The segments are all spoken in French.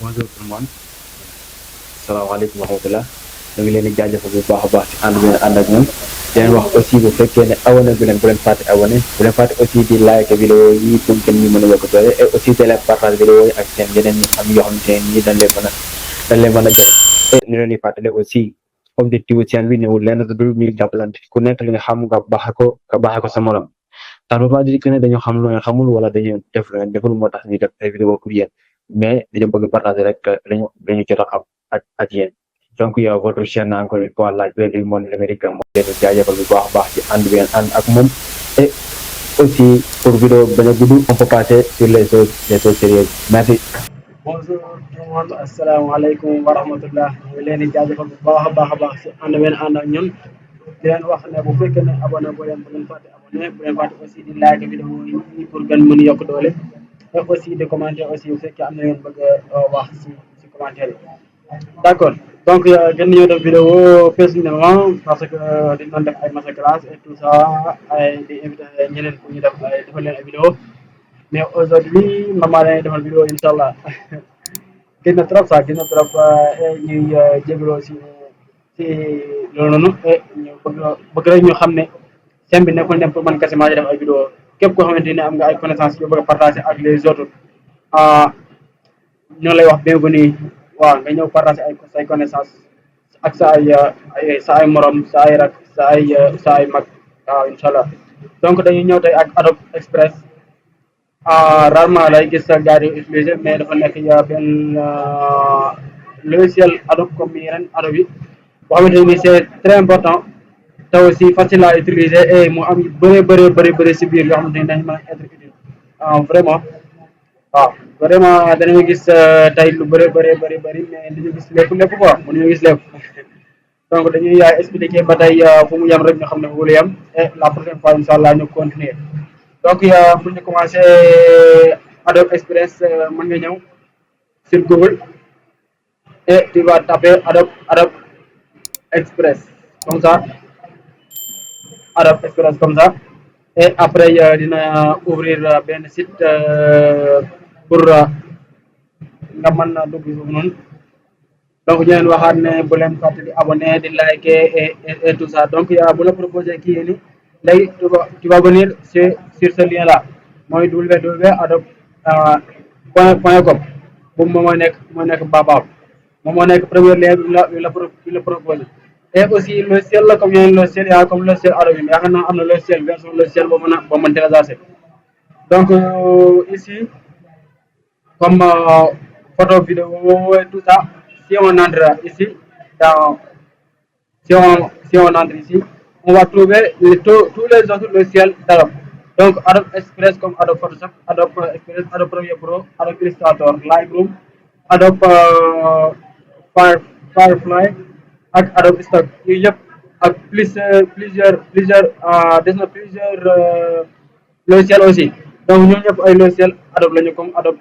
Bonjour tout le monde. Salaamaaleykum wa rahmatulah. ñu ngi leen di jaajëfal bu baax a baax ci ànd bi ngeen ànd ak ñun. di leen wax aussi bu fekkee ne abonné bi leen bu leen fàtte abonné bu leen fàtte aussi di like vidéo yi pour que ñu mën a yokk doole et aussi de leen partage vidéo yi ak seen yeneen ñi xam yoo xamante ne nii dañ leen mën a gërëm. et ñu leen di fàttali aussi objectif chaîne bi newul lenn du dul ñu jàppalante ku nekk li nga xam nga baaxee ko sa morom. ça ne veut pas dire que ne dañoo xam lu ngeen xamul wala dañuy def lu ngeen deful moo tax ñu def ay vidéo pour yéen mais dañoo bëgg partager rek dañu jot a xam ak yéen. donc yow votre chaîne encore une fois la Voix du monde numérique moo leen di jaajëfal bu baax a baax ci ànd bi ngeen ànd ak moom et aussi pour vidéo bañ a gudd on peut passer sur les choses sérieuses merci. Bonjour tout le monde, asalaamaaleykum wa rahmatullah. ñu ngi leen di jaajëfal bu baax a baax si ànd ngeen ànd ak ñun di leen wax ne bu fekkee ne abonné bu leen fàtte abonné bu leen fàtte aussi di like vidéo yi pour gën mën yokk doole et aussi de commenter aussi bu fekkee am na ngeen bëgg a wax si commentaire yi. D'accord, donc gën nañoo def vidéo personnellement parce que dañ doon def ay masterclass et tout ça ay di invité ñeneen pour ñu defal leen ay vidéo mais aujourd'hui maman dañuy defal vidéo incha allah gis na trop sax gis na trop ñuy jégalu si loolu noonu et ñu bëgg rek ñu xam ne thème bi nekkul ne pour man kese maa ngi def ay vidéo képp koo xamante ne am nga ay connaissances yoo bëgg a partager ak les autres ñoo lay wax bienvenue waaw nga ñëw partager say connaissances ak sa ay morom sa ay rak sa ay mag waaw incha allah donc dañuy ñëw tey ak Adobe Express. Rarement lay gis gars yi utiliser mais dafa nekk benn logiciel Adobe comme yeneen Adobe yi boo xamante ni c'est très important te aussi facile à utiliser et mu am yu bëri si biir yoo xamante ni dañ mën a être utile vraiment waaw vraiment danañu gis tey lu bëri mais dañu gis lépp quoi mënuñu gis lépp donc dañuy expliquer ba tey fu mu yem rek ñu xam ne fu mu yem et la prochaine fois incha allah ñu continuer. Donc, pour ñu commencer Adobe Express, mën nga ñëw sur Google et tu vas taper Adobe Express comme ça Adobe Express comme ça et après dina ouvrir benn site pour nga mën a dugg foofu noonu donc ñu leen waxaat ne bu leen fàtte di abonner di liker et tout ça donc bu la proposé kii yéen léegi tu vas venir sur ce lien là mooy www.adobe.com boobu moom moo nekk Baobab moom moo nekk premier lien bi la proposé et aussi logiciel la comme yeneen logiciel yaa comme logiciel Adobe bi yaakaar naa am na logiciel version logiciel boo mën télécharger donc ici comme photo vidéo et tout ça si on entre ici si on entre ici on va trouver tous les autres logiciels d'Adobe. Donc, Adobe Express comme Adobe Photoshop, Adobe Express, Adobe Premiere Pro, Adobe Illustrator, Lightroom, Adobe Firefly, ak Adobe Stock. Yooyu yëpp ak plusieurs logiciels aussi. Donc, ñoom ñëpp ay logiciels Adobe lañu comme Adobe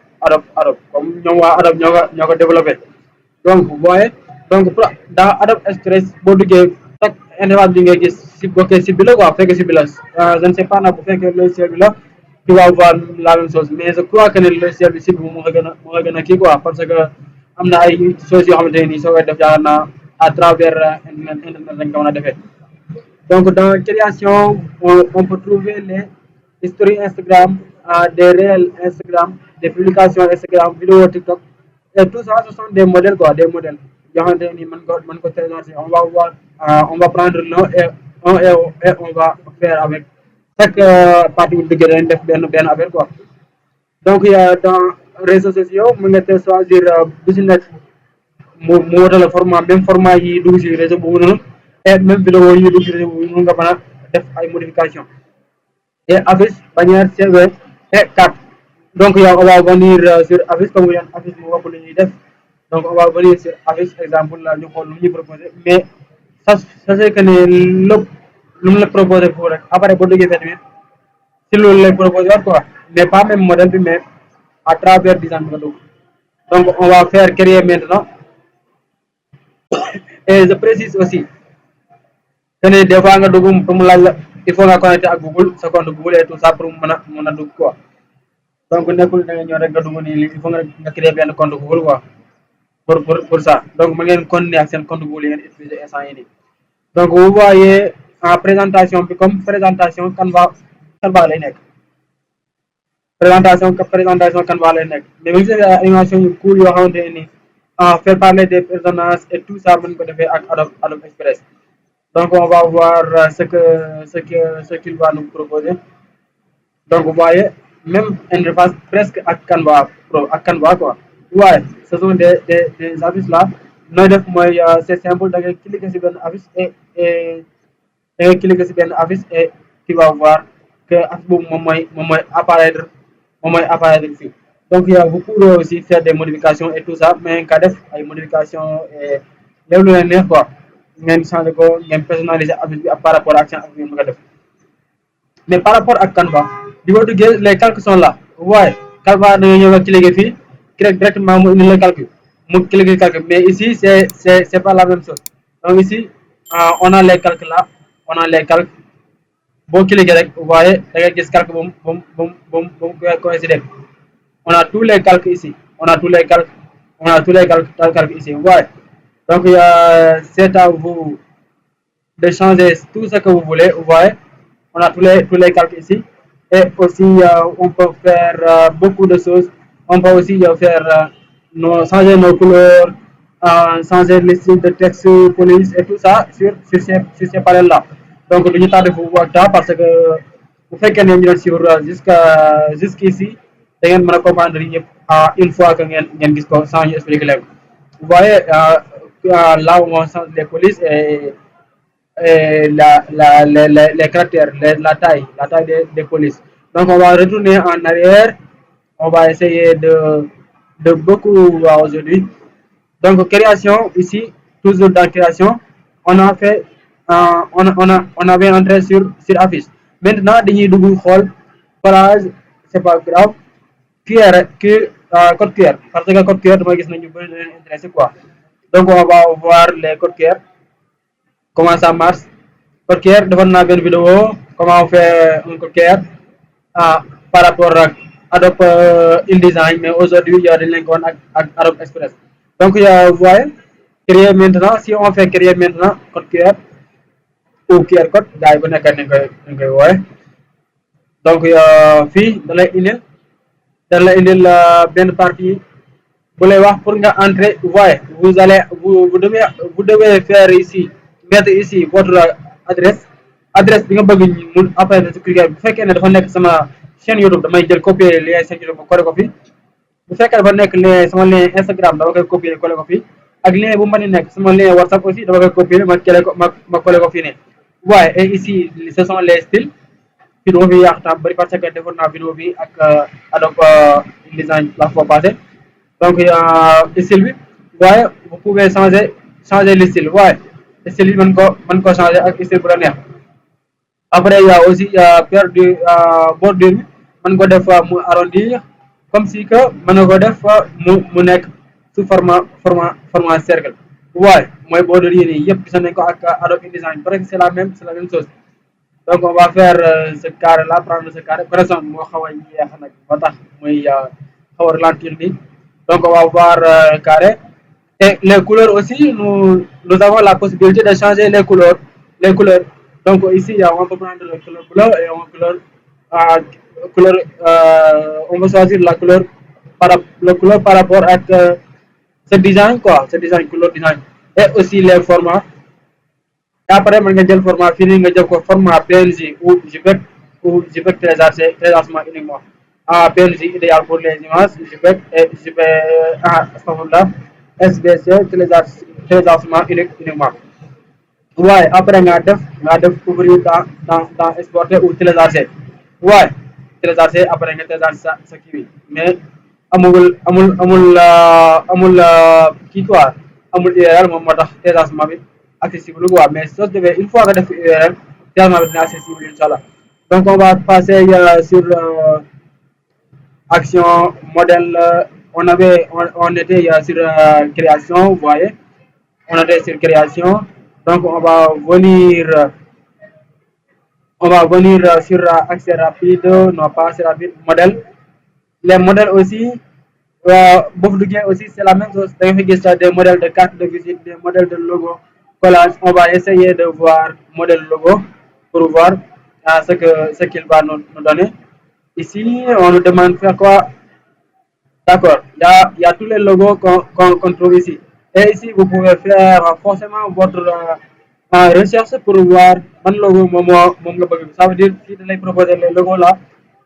comme ñoom waa Adobe ñoo ko développé. Donc, vous voyez, donc dans Adobe Express boo duggee chaque interface bi nga gis si bokkee si bi la quoi fekk si bi la je ne sais pas nag bu fekkee logiciel bi la tu vas voir la même chose mais je crois que ne logiciel bi si bi moo ko gën a kii quoi parce que am na ay choses yoo xamante ne nii soo koy def yaakaar naa à travers internet lañ ko mën a defee. Donc dans création on peut trouver les histories Instagram des réels Instagram des publications Instagram vidéo TikTok et tout ça ce sont des modèles quoi des modèles yoo xamante ne nii mën ko télécharger on va voir on va prendre et on va faire avec chaque partie bu duggee dañ def benn affaire quoi donc dans réseaux sociaux mën nga choisir bu si nekk mu wutale format même format yi dugg si réseau boobu noonu et même vidéo yi dugg si réseau boobu noonu nga mën a def ay modifications et affiche bannière CV et carte donc on va venir sur affiche comme yan affiche moo ëpp lu ñuy def donc on va venir sur affiche exemple la ñu xool lu ñuy proposé mais sachez que ne lépp lu mu la proposé foofu rek après boo duggee fekk biir si loolu lay proposé waat quoi mais pas même modèle bi mais à travers design bi nga dugg donc on va faire créer maintenant et je précise aussi que ne des fois nga dugg pour mu laaj la il faut nga connecter ak Google sa compte Google et tout ça pour mu mën a dugg quoi donc nekkul da nga ñëw rek nga dugg nii il faut nga créer benn compte Google quoi pour ça. Donc, je vais continuer avec ce compte Google et utiliser ça. Donc, vous voyez en présentation, comme présentation, Canva lay nekk. Présentation Canva lay nekk. Mais vous avez animation yu cool yoo xamante ne nii faire parler des personnages et tout ça mën ko defee ak Adobe Express. Donc, on va voir ce qu'il va nous proposer. Donc, vous voyez, même interface presque à Canva Pro, à Canva quoi. Ouais, ce sont des affiches là. C'est simple, donc cliquer sur une affiche et cliquer sur une affiche et tu vas voir que apparaître ici. Donc, vous pouvez aussi faire des modifications et tout ça, mais quand def ay modifications et les quoi. Ngeen changer ko, ngeen personnaliser affiche bi par rapport ak seen affiche bi nga def. Mais par rapport à Canva, les calculs sont là. Ouais, Canva, nous cliquer ici, directement le calcul. Cliquer calcul. Mais ici, c'est pas la même chose. Donc ici, on a les calculs là, on a les calculs. Bon, cliquer, vous voyez, les calculs, coïncider. On a tous les calculs ici. On a tous les calculs ici. Ouais. Donc, c'est à vous de changer tout ce que vous voulez. Vous voyez, on a tous les calculs ici. Et aussi, on peut faire beaucoup de choses. On peut aussi faire changer nos couleurs, changer les styles de texte, police et tout ça sur ces panels-là. Donc, nous avons de voir ça parce que vous faites qu'on est sur jusqu'ici, vous avez comprendre une fois que vous avez sans expliquer. Vous voyez, là où on change les polices et les caractères, la taille des polices. Donc, on va retourner en arrière. On va essayer de beaucoup voir aujourd'hui. Donc, création, ici, toujours dans création, on a fait, on avait entré sur affiche. Maintenant, dañuy dugg xool page, c'est pas grave, code QR, parce que code QR, dama gis nañu bëri leen intéressé quoi. Donc, on va voir les codes QR. Comment ça marche. Code QR, defoon naa benn vidéo comment on fait un code QR par rapport à Adobe InDesign, mais aujourd'hui il y a des liens avec Adobe Express. Donc vous voyez, créer maintenant, si on fait créer maintenant code QR ou QR code, gars yi bu nekk nañ koy wooye. Donc fii da lay indil benn partie bu lay wax pour nga entrer. Vous voyez, vous devez faire ici, mettre ici votre adresse bi nga bëgg mu après ci cliquer bu fekkee ne dafa nekk sama chaîne YouTube damay jël copier lien chaîne YouTube coller ko fi. Bu fekkee dafa nekk lien sama lien Instagram dama koy copier coller ko fi ak lien bu mën a nekk sama lien WhatsApp aussi dama koy copier ma coller ko fii ne. Ouais, et ici ce sont les styles. Fii duma fi yàq temps bari parce que defoon naa vidéo bi ak Adobe InDesign la fois passée. Donc style bi waaye vous pouvez changer le style. Ouais, style bi mën ko changer ak style bu la neex. Après il y a aussi bordure bi mën ko def mu arrondir comme si que mën ko def mu nekk sous format cercle. Ouais, mooy bordure yi nii yëpp gis nañ ko ak Adobe InDesign presque c'est la même chose. Donc on va faire ce carré là, prendre ce carré. Par exemple, moo xaw a yéex nag ba tax muy xaw a ralentir nii. Donc on va voir carré. Et les couleurs aussi, nous avons la possibilité de changer les couleurs. Donc ici, on peut prendre la couleur bleue et on va choisir la couleur par rapport à ce design quoi, ce design, couleur design. Et aussi les formats. Après, mën nga jël format fii nii nga jël ko format PNG ou JPEG téléchargement uniquement. PNG idéal pour les images, JPEG et SBC téléchargement uniquement. Ouais, après nga def ouvrir dans exporter ou télécharger. Ouais, télécharger après nga télécharger sa kii bi mais amul kii quoi, amul URL moom moo tax téléchargement bi accessible quoi, mais soo defee une fois nga def URL téléchargement bi dina accessible inchallah. Donc on va passer sur action modèle. On était sur création, vous voyez, on était sur création. Donc on va venir sur accès rapide, non pas assez rapide, modèle. Les modèles aussi, boo fa duggee aussi c'est la même chose da nga fi gis des modèles de carte de visite, des modèles de logo, collage. On va essayer de voir modèle logo pour voir ce qu'il va nous donner. Ici, on nous demande de faire quoi? D'accord, il y a tous les logos qu'on trouve ici. Et ici, vous pouvez faire forcément votre recherche pour voir un logo ça veut dire si vous proposer les logos là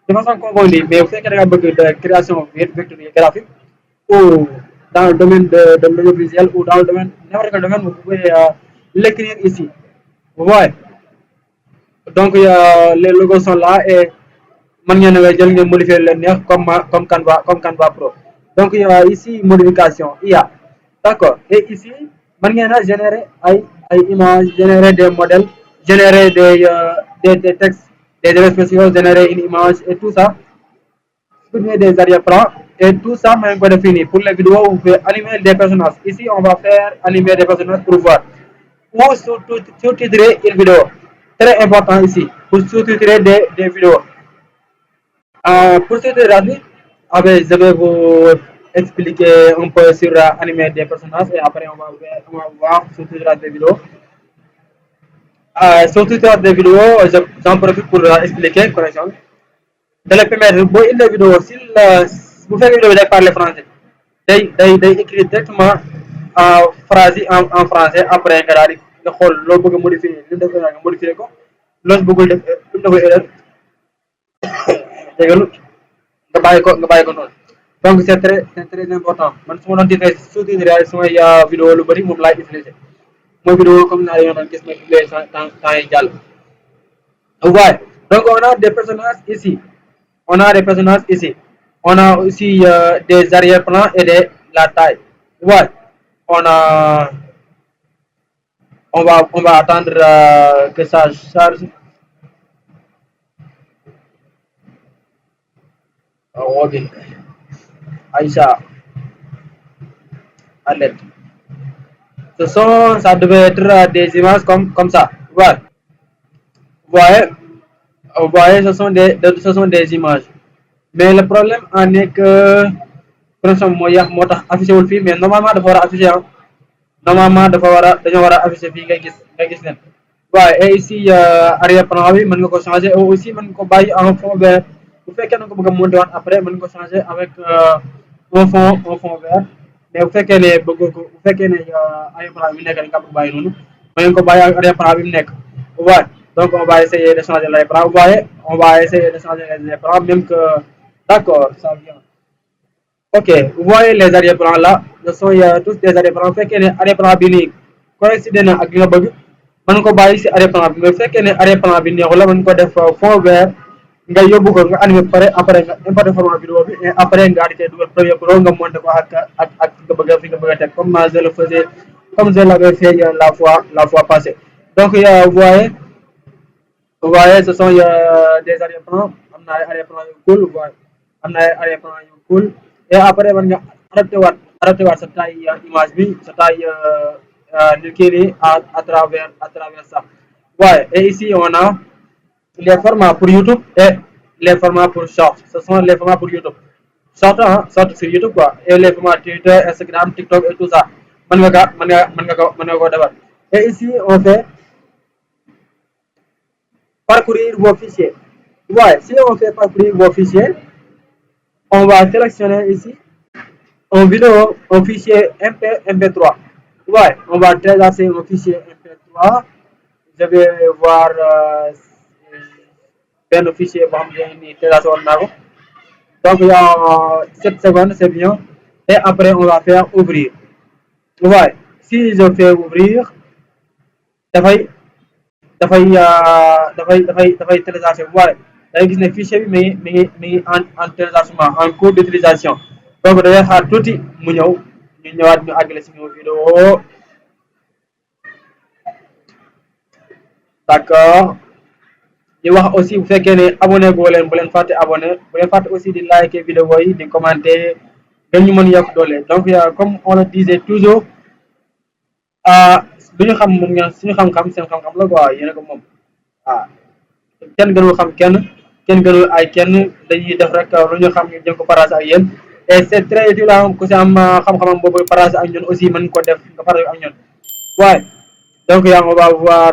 de façon confondue, mais vous faites de création vectorielle graphique ou dans le domaine de l'audiovisuel ou dans le domaine, n'importe quel domaine, vous pouvez l'écrire ici. Vous voyez? Donc les logos sont là et man ngeen a jël ngeen modifier leen neex comme Canva Pro. Donc ici modification IA, d'accord. Et ici man ngeen a générer ay images, générer des modèles, générer des textes, des effets spéciaux, générer une image et tout ça, supprimer des arrière-plans et tout ça même pas défini. Pour les vidéos on peut animer des personnages. Ici on va faire animer des personnages pour voir ou sous-titrer une vidéo. Très important ici pour sous-titrer des vidéos. Pour cette radio, je vais vous expliquer un peu sur animer des personnages et après on va voir sous-titrage des vidéos. Sous-titrage des vidéos, j'en profite pour expliquer, correction. De la première, une vidéo, si vous faites une vidéo de parler français, écrire directement phrase en français après nga daal di nga xool loo bëgg a modifier li mu def nga modifier ko loolu bëggul def li mu defee erreur jégalu nga bàyyi ko noonu. Donc c'est très important man su ma doon titré sous-titré samay vidéo lu bëri moom laay utiliser mooy vidéo comme naa yoo doon gis ma publié temps yi jàll. Ouais, donc on a des personnages ici, on a des personnages ici, on a aussi des arrière-plans et la taille. Ouais, on a on va attendre que ça charge. Ok, Aïcha, à l'aide. Ça devait être des images comme ça. Ouais. Vous voyez, ce sont des images. Mais le problème en est que moo tax affiché wul fii mais normalement dafa war a affiché normalement dañoo war a affiché fii ngay gis leen. waaye et ici arrière plan bi mën nga ko changer aussi mën nga ko bàyyi en fond vert bu fekkee na nga ko bëgg a monter waat après mën nga ko changer avec un fond vert mais bu fekkee ne bëgg ko bu fekkee ne arrière plan bi nekk dañ ko bëgg bàyyi noonu mën nga ko bàyyi ak arrière plan bi mu nekk. Ouais, donc on va essayer de changer les plans. Vous voyez, on va essayer de changer les plans, même que d'accord, ça vient. Ok, vous voyez les arrière-plans là, ce sont tous des arrière-plans. Fait que les arrière-plans bini coïncident avec le bug. Man ko bàyyi si arrière-plan bi mais fekkee ne arrière-plan bi neexul la mën ko def fond vert nga yóbbu ko nga animé pare après nga importé format vidéo bi et après nga arrêté dugal premier pro nga monté ko ak nga bëgg fi nga bëgg a teg comme je le faisais comme je l'avais fait la fois passée. Donc vous voyez ce sont des arrière-plans am na ay arrière-plans yu cool waaye am na ay arrière-plans yu cool et après man nga adapté waat sa taille image bi sa taille li kii nii à travers ça. Ouais, et ici on a les formats pour YouTube et les formats pour short. Ce sont les formats pour YouTube. Short sur YouTube quoi. Et les formats Twitter, Instagram, TikTok et tout ça. Mën nga ko defar. Et ici on fait parcourir vos fichiers. Ouais, si on fait parcourir vos fichiers, on va sélectionner ici un vidéo, un fichier MP3. Ouais, on va télécharger un fichier MP3. Je vais voir le fichier pour télécharger. Donc il y a 7 secondes, c'est bien. Et après on va faire ouvrir. Ouais, si je fais ouvrir, dafay télécharger waaye da ngay gis ne fichier bi mi ngi en téléchargement en cours d'utilisation donc da ngay xaar tuuti mu ñëw ñu ñëwaat ñu àggale si vidéo. D'accord, di wax aussi bu fekkee ne abonné goo leen bu leen fàtte abonné bu leen fàtte aussi di liker vidéo yi di commenter dañu mën yokk doole. Donc comme on le disait toujours duñu xam moom ngeen suñu xam-xam seen xam-xam la quoi yéen a ko moom kenn gënul xam kenn gënul ay kenn dañuy def rek lu ñu xam ñu jëm ko partage ak yéen et c'est très utile ku si am xam-xamam boobu partage ak ñun aussi mën ko def nga partage ak ñun ouais donc on va voir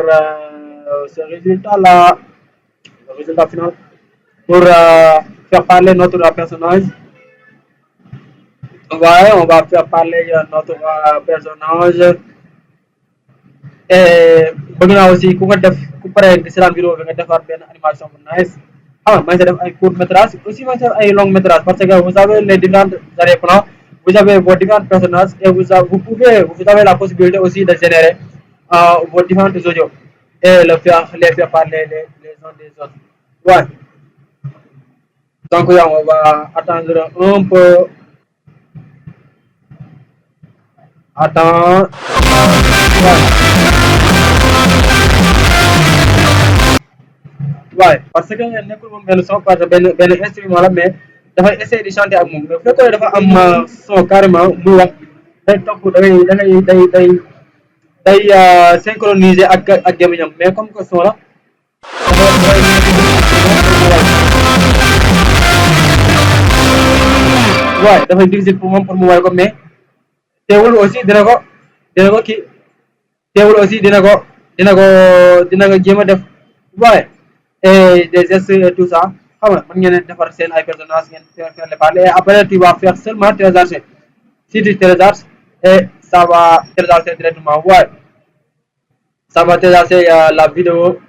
ce résultat là le résultat final pour faire parler notre personnage. Ouais, on va faire parler notre personnage. Et bëgg naa aussi ku ko def ku pare di seetaan vidéo bi nga defaat benn animation bu nice man sa def ay court métrage aussi man sa def ay long métrage parce que vous avez les différents arrière-plans, vous avez vos différents personnages et vous avez la possibilité aussi de générer vos différents audios et les faire parler les uns des autres. Ouais. Donc on va attendre un peu. Attends. Ouais, parce que nekkul moom benn son parce que benn instrument la mais dafay essayer di chanter ak moom mais bu fekkoon dafa am son carrément muy wax day topp day synchroniser ak gémmiñam mais comme que son la waaye dafay difficile pour moom pour mu way ko mais teewul aussi dina ko kii teewul aussi dina ko jéem a def waaye et des gestes et tout ça xam nga mën ngeen defar seen ay personnages ngeen faire les parler et après tu vas faire seulement télécharger si tu télécharges et ça va télécharger directement ouais ça va télécharger la vidéo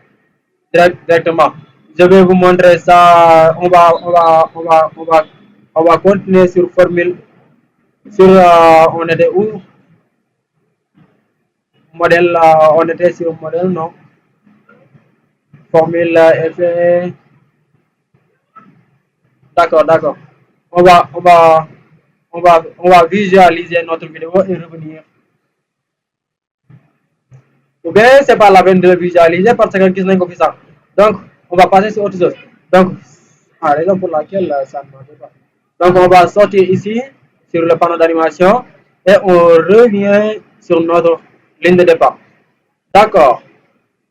directement. Je vais vous montrer ça. On va continuer sur formule. Sur on était où? Modèle, on était sur modèle, non? Formule effet. D'accord, d'accord. On va visualiser notre vidéo et revenir. Ou bien c'est pas la peine de le visualiser parce que gis nañ ko fi sax. Donc on va passer sur autre chose. Donc raison pour laquelle ça ne marche pas. Donc on va sortir ici sur le panneau d'animation et on revient sur notre ligne de départ. D'accord.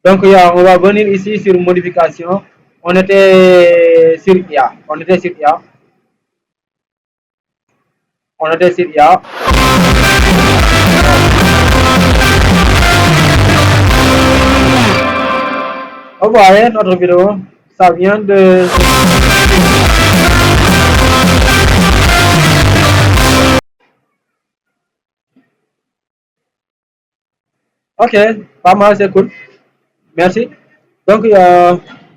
Donc on va venir ici sur modification. On était sur IA. On était sur IA. On était sur IA. Vous voyez notre vidéo, ça vient de... Ok, pas mal, c'est cool. Merci. Donc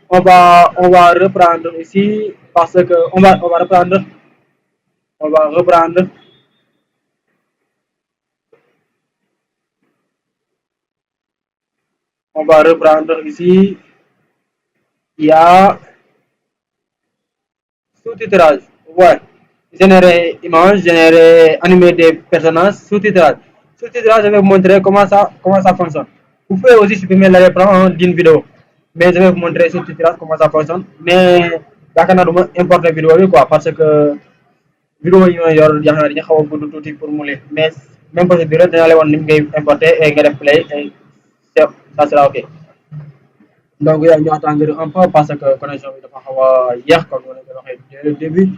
on va reprendre ici parce que on va reprendre. On va reprendre. On va reprendre ici. Il y a sous-titrage. Ouais. Générer image, générer, animer des personnages, sous-titrage. Sous-titrage, je vais vous montrer comment ça fonctionne. Vous pouvez aussi supprimer l'arrière-plan d'une vidéo. Mais je vais vous montrer sous-titrage comment ça fonctionne. Mais yaakaar naa du ma importer vidéo bi quoi parce que vidéo yi ma yor yaakaar naa dañu xaw a gudd tuuti pour mu lire mais même procédure dina la woon ni ngay importer et nga def play et ça sera ok. Donc ñu attendre un peu parce que connexion bi dafa xaw a yéex comme ni ma waxee dès le début.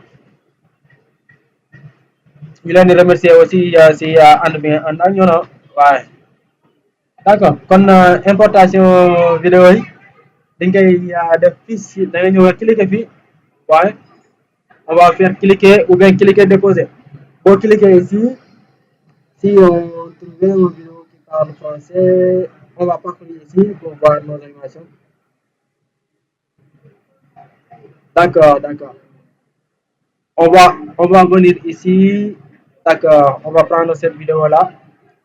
ñu leen di remercier aussi si ànd bi ànd ak ñoom waaye d'accord kon importation vidéo yi dañ koy def fii si da nga ñëw cliquer fii waaye on va faire cliquer ou bien cliquer déposer boo cliquer ici si on trouve une vidéo qui parle français on va parcourir ici pour voir nos animations. D'accord, d'accord. On va venir ici. D'accord, on va prendre cette vidéo là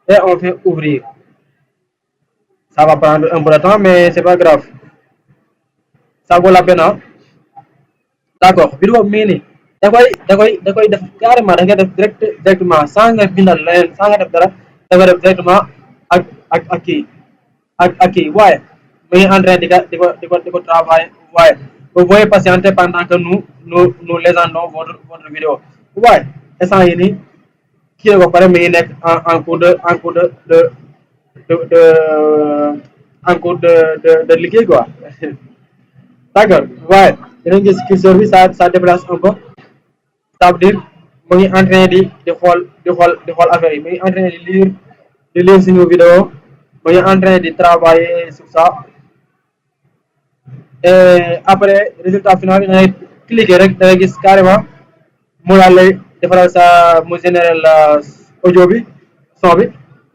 et on fait ouvrir. Ça va prendre un peu de temps mais c'est pas grave. Ça vaut la peine hein. D'accord, vidéo bi nii da koy def carrément da ngay def directement sans nga bindal leneen sans nga def dara da koy def directement ak kii ak kii waaye mu ngi en train di ko travailler waaye vous pouvez patienter pendant que nous légendons votre vidéo waaye instant yi nii kii ba pare mi ngi nekk en cours de liggéey quoi d'accord waaye dinañ gis curseur bi ça déplace un peu ça veut dire mu ngi en train di xool affaire yi mu ngi en train di lire suñu vidéo mu ngi en train di travailler sur ça et après résultat final bi da ngay cliquer rek da ngay gis carrément mu daal lay defaral sa mu général audio bi son bi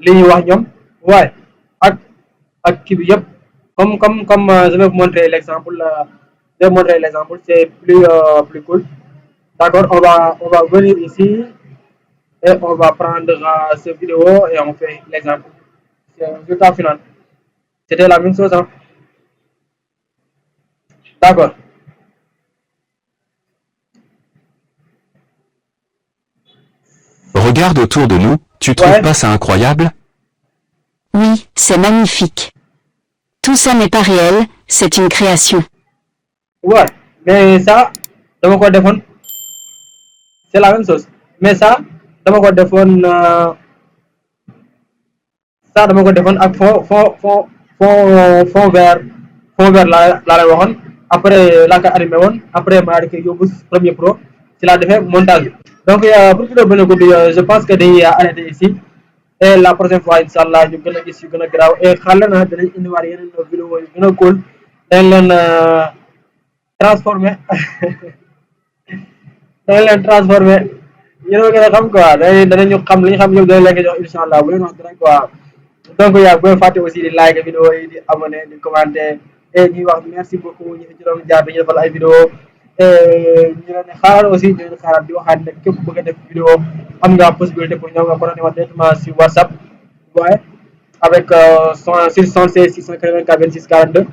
li ñuy wax ñoom waaye ak kii bi yëpp comme je vais vous montrer l'exemple je vais vous montrer l'exemple c'est plus cool d'accord on va venir ici et on va prendre cette vidéo et on fait l'exemple c'est le résultat final c'était la même chose hein d'accord Regarde autour de nous, tu trouves Ouais. pas ça incroyable? Oui, c'est magnifique. Tout ça n'est pas réel, c'est une création. ouais mais ça dama ko defoon c'est la même chose mais ça dama ko defoon ak fond vert laa leen waxoon après laa ko animé woon après maa di koy yóbbu Premiere Pro ci laa defee montage bi donc pour vidéo bi guddi je pense que dañuy arrêté ici et la prochaine fois inchallah ñu gën a gis yu gën a garaaw et xale na dinañ indiwaat yeneen vidéo yu gën a cool dañ leen transformé yéen a gën a xam quoi danañu xam li ñu xam yëpp danañ leen ko jox inchallah bu leen wax dara quoi donc yaa bu leen fàtte aussi di like vidéo yi di abonné di commenter et ñuy wax merci beaucoup ñu fi juróom jaar dañu defal ay vidéo et ñu leen xaaral aussi ñu leen xaaral di waxaat ne képp bëgg a def vidéo am nga possibilité pour ñëw nga ko doon directement sur WhatsApp ouais avec 76 684 26 42